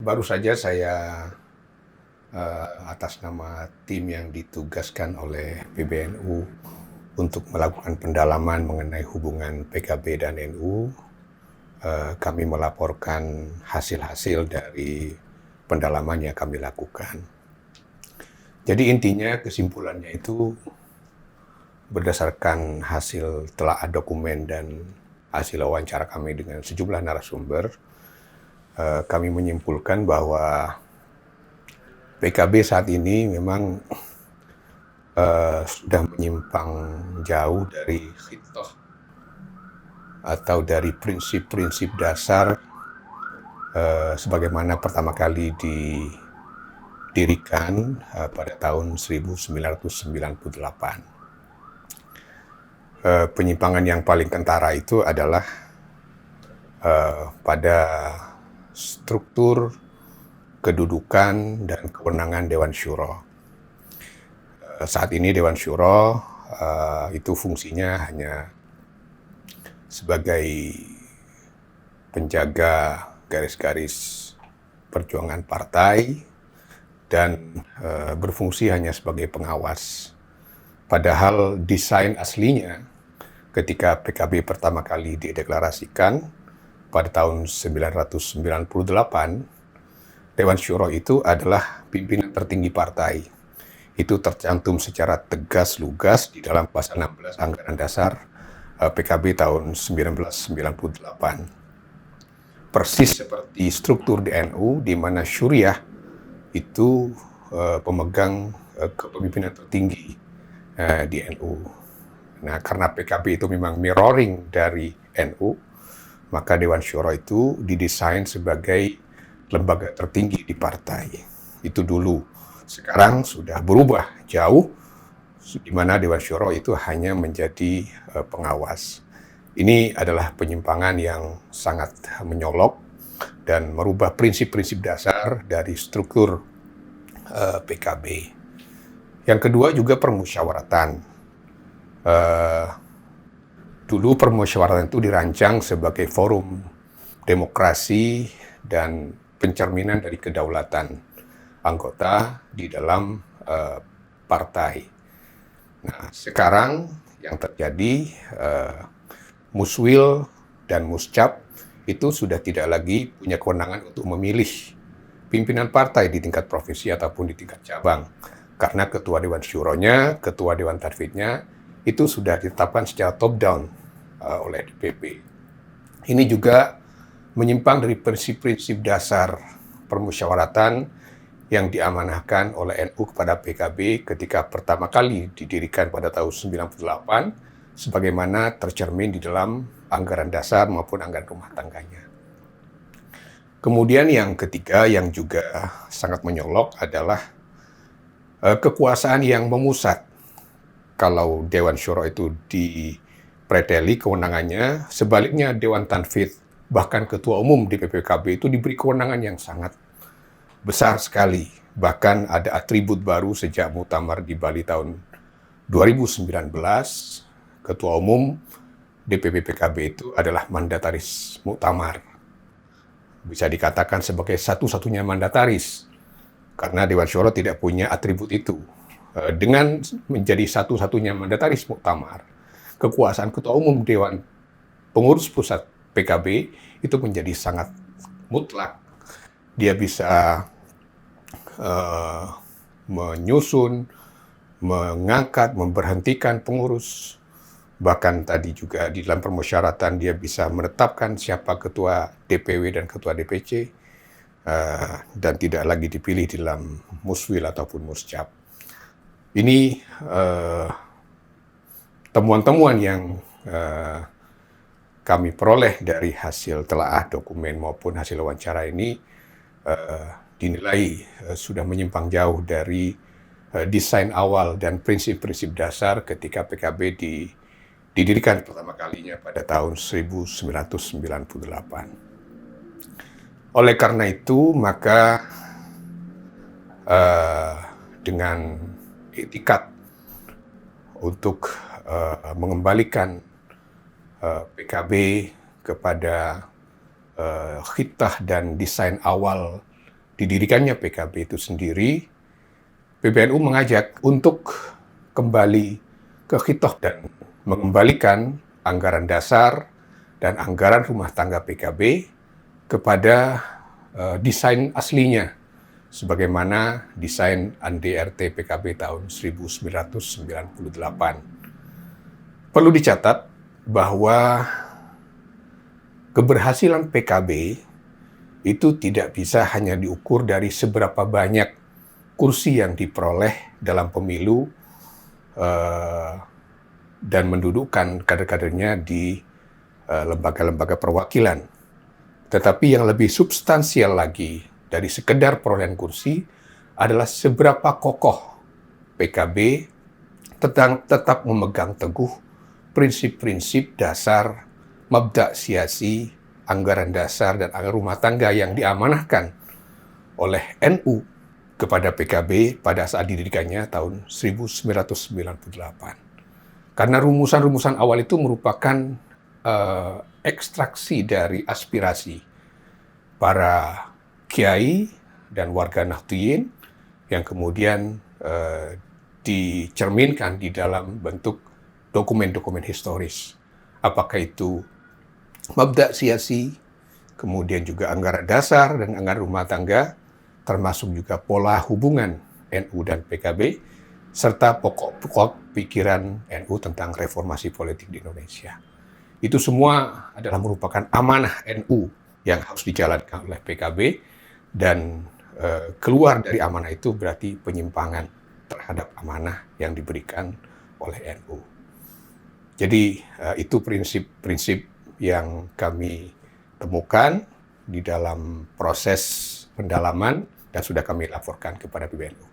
baru saja saya atas nama tim yang ditugaskan oleh PBNU untuk melakukan pendalaman mengenai hubungan PKB dan NU, kami melaporkan hasil-hasil dari pendalaman yang kami lakukan. Jadi intinya kesimpulannya itu berdasarkan hasil telaah dokumen dan hasil wawancara kami dengan sejumlah narasumber, kami menyimpulkan bahwa PKB saat ini memang sudah menyimpang jauh dari khitoh atau dari prinsip-prinsip dasar sebagaimana pertama kali didirikan pada tahun 1998. Penyimpangan yang paling kentara itu adalah pada struktur, kedudukan, dan kewenangan Dewan Syuro. Saat ini Dewan Syuro itu fungsinya hanya sebagai penjaga garis-garis perjuangan partai dan berfungsi hanya sebagai pengawas. Padahal desain aslinya ketika PKB pertama kali dideklarasikan pada tahun 1998, Dewan Syuro itu adalah pimpinan tertinggi partai. Itu tercantum secara tegas lugas di dalam pasal 16 Anggaran Dasar PKB tahun 1998. Persis seperti struktur di NU, di mana Syuriah itu pemegang kepemimpinan tertinggi di NU. Nah, karena PKB itu memang mirroring dari NU, maka Dewan Syuro itu didesain sebagai lembaga tertinggi di partai. Itu dulu. Sekarang sudah berubah jauh, di mana Dewan Syuro itu hanya menjadi pengawas. Ini adalah penyimpangan yang sangat menyolok dan merubah prinsip-prinsip dasar dari struktur PKB. Yang kedua juga permusyawaratan. Dulu permusyawaratan itu dirancang sebagai forum demokrasi dan pencerminan dari kedaulatan anggota di dalam partai. Nah, sekarang yang terjadi, Muswil dan Muscap itu sudah tidak lagi punya kewenangan untuk memilih pimpinan partai di tingkat provinsi ataupun di tingkat cabang. Karena ketua Dewan Syuronya, ketua Dewan Tanfidnya, itu sudah ditetapkan secara top-down oleh DPP. Ini juga menyimpang dari prinsip-prinsip dasar permusyawaratan yang diamanahkan oleh NU kepada PKB ketika pertama kali didirikan pada tahun 1998, sebagaimana tercermin di dalam anggaran dasar maupun anggaran rumah tangganya. Kemudian yang ketiga yang juga sangat menyolok adalah kekuasaan yang memusat. Kalau Dewan Syuro itu dipreteli kewenangannya, sebaliknya Dewan Tanfidh, bahkan Ketua Umum DPP-PKB itu diberi kewenangan yang sangat besar sekali. Bahkan ada atribut baru sejak Muktamar di Bali tahun 2019, Ketua Umum DPP-PKB itu adalah mandataris Muktamar. Bisa dikatakan sebagai satu-satunya mandataris, karena Dewan Syuro tidak punya atribut itu. Dengan menjadi satu-satunya mandataris Muktamar, kekuasaan Ketua Umum Dewan Pengurus Pusat PKB itu menjadi sangat mutlak. Dia bisa menyusun, mengangkat, memberhentikan pengurus. Bahkan tadi juga di dalam permusyawaratan dia bisa menetapkan siapa ketua DPW dan ketua DPC, dan tidak lagi dipilih di dalam Muswil ataupun Muscap. Ini temuan-temuan yang kami peroleh dari hasil telaah dokumen maupun hasil wawancara ini dinilai sudah menyimpang jauh dari desain awal dan prinsip-prinsip dasar ketika PKB didirikan pertama kalinya pada tahun 1998. Oleh karena itu, maka dengan itikat untuk mengembalikan PKB kepada khitah dan desain awal didirikannya PKB itu sendiri, PBNU mengajak untuk kembali ke khitoh dan mengembalikan anggaran dasar dan anggaran rumah tangga PKB kepada desain aslinya, sebagaimana desain ANDRT PKB tahun 1998. Perlu dicatat bahwa keberhasilan PKB itu tidak bisa hanya diukur dari seberapa banyak kursi yang diperoleh dalam pemilu dan mendudukkan kader-kadernya di lembaga-lembaga perwakilan. Tetapi yang lebih substansial lagi dari sekedar perolehan kursi adalah seberapa kokoh PKB tetap memegang teguh prinsip-prinsip dasar mabda' siasi, anggaran dasar dan anggaran rumah tangga yang diamanahkan oleh NU kepada PKB pada saat didirikannya tahun 1998. Karena rumusan-rumusan awal itu merupakan ekstraksi dari aspirasi para kiai dan warga Nahdliyin yang kemudian dicerminkan di dalam bentuk dokumen-dokumen historis. Apakah itu mabda' siasi, kemudian juga anggaran dasar dan anggaran rumah tangga, termasuk juga pola hubungan NU dan PKB, serta pokok-pokok pikiran NU tentang reformasi politik di Indonesia. Itu semua adalah merupakan amanah NU yang harus dijalankan oleh PKB, dan keluar dari amanah itu berarti penyimpangan terhadap amanah yang diberikan oleh NU. Jadi itu prinsip-prinsip yang kami temukan di dalam proses pendalaman dan sudah kami laporkan kepada PBNU.